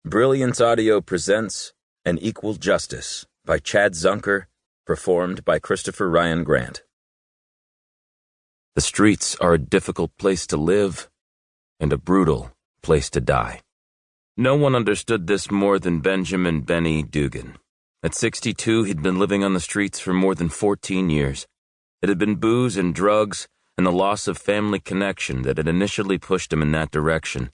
Brilliance Audio presents An Equal Justice by Chad Zunker, performed by Christopher Ryan Grant. The streets are a difficult place to live and a brutal place to die. No one understood this more than Benjamin Benny Dugan. At 62, he'd been living on the streets for more than 14 years. It had been booze and drugs and the loss of family connection that had initially pushed him in that direction.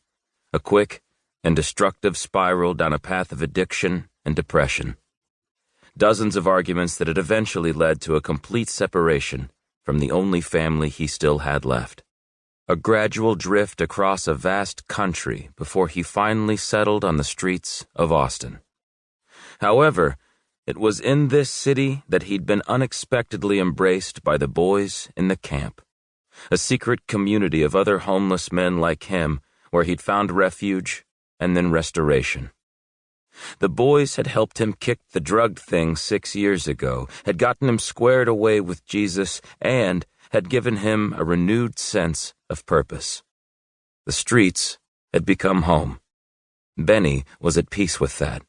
A quick and destructive spiral down a path of addiction and depression. Dozens of arguments that had eventually led to a complete separation from the only family he still had left. A gradual drift across a vast country before he finally settled on the streets of Austin. However, it was in this city that he'd been unexpectedly embraced by the boys in the camp, a secret community of other homeless men like him where he'd found refuge and then restoration. The boys had helped him kick the drug thing 6 years ago, had gotten him squared away with Jesus, and had given him a renewed sense of purpose. The streets had become home. Benny was at peace with that.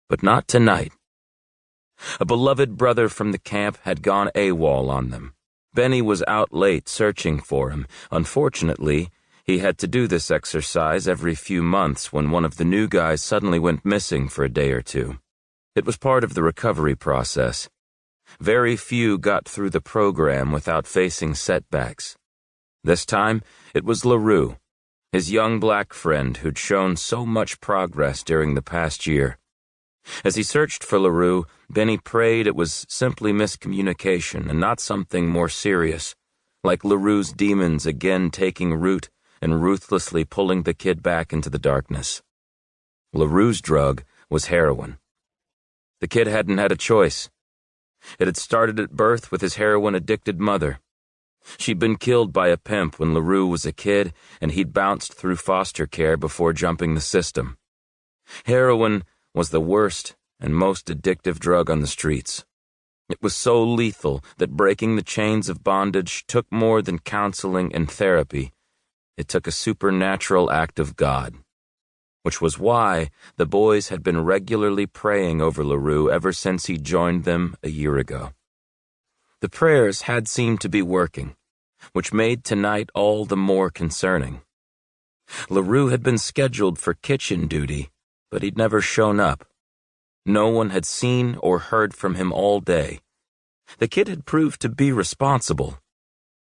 But not tonight. A beloved brother from the camp had gone AWOL on them. Benny was out late searching for him. Unfortunately, he had to do this exercise every few months when one of the new guys suddenly went missing for a day or two. It was part of the recovery process. Very few got through the program without facing setbacks. This time, it was LaRue, his young black friend who'd shown so much progress during the past year. As he searched for LaRue, Benny prayed it was simply miscommunication and not something more serious, like LaRue's demons again taking root and ruthlessly pulling the kid back into the darkness. LaRue's drug was heroin. The kid hadn't had a choice. It had started at birth with his heroin-addicted mother. She'd been killed by a pimp when LaRue was a kid, and he'd bounced through foster care before jumping the system. Heroin was the worst and most addictive drug on the streets. It was so lethal that breaking the chains of bondage took more than counseling and therapy. It took a supernatural act of God, which was why the boys had been regularly praying over LaRue ever since he joined them a year ago. The prayers had seemed to be working, which made tonight all the more concerning. LaRue had been scheduled for kitchen duty, but he'd never shown up. No one had seen or heard from him all day. The kid had proved to be responsible,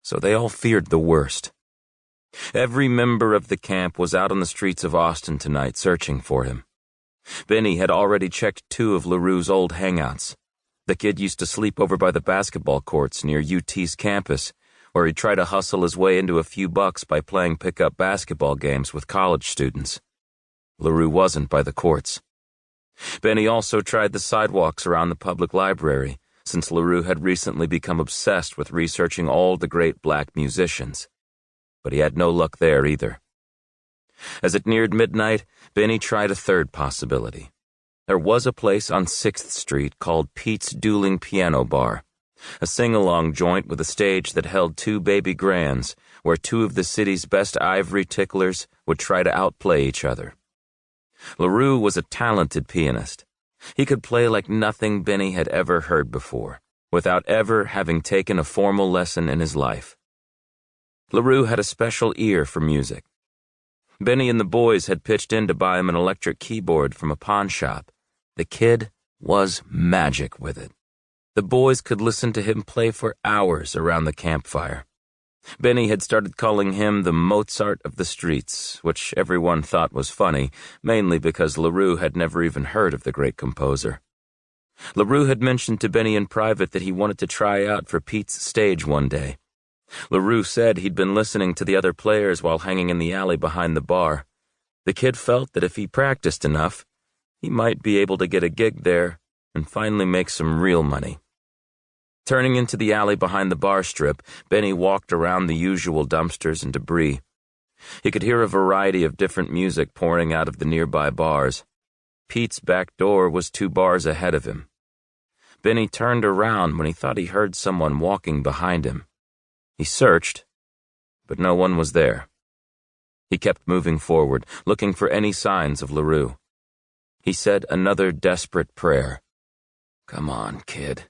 so they all feared the worst. Every member of the camp was out on the streets of Austin tonight searching for him. Benny had already checked 2 of LaRue's old hangouts. The kid used to sleep over by the basketball courts near UT's campus, where he'd try to hustle his way into a few bucks by playing pickup basketball games with college students. LaRue wasn't by the courts. Benny also tried the sidewalks around the public library, since LaRue had recently become obsessed with researching all the great black musicians. But he had no luck there either. As it neared midnight, Benny tried a third possibility. There was a place on 6th Street called Pete's Dueling Piano Bar, a sing-along joint with a stage that held 2 baby grands, where 2 of the city's best ivory ticklers would try to outplay each other. LaRue was a talented pianist. He could play like nothing Benny had ever heard before, without ever having taken a formal lesson in his life. LaRue had a special ear for music. Benny and the boys had pitched in to buy him an electric keyboard from a pawn shop. The kid was magic with it. The boys could listen to him play for hours around the campfire. Benny had started calling him the Mozart of the streets, which everyone thought was funny, mainly because LaRue had never even heard of the great composer. LaRue had mentioned to Benny in private that he wanted to try out for Pete's stage one day. LaRue said he'd been listening to the other players while hanging in the alley behind the bar. The kid felt that if he practiced enough, he might be able to get a gig there and finally make some real money. Turning into the alley behind the bar strip, Benny walked around the usual dumpsters and debris. He could hear a variety of different music pouring out of the nearby bars. Pete's back door was 2 bars ahead of him. Benny turned around when he thought he heard someone walking behind him. He searched, but no one was there. He kept moving forward, looking for any signs of LaRue. He said another desperate prayer. "Come on, kid.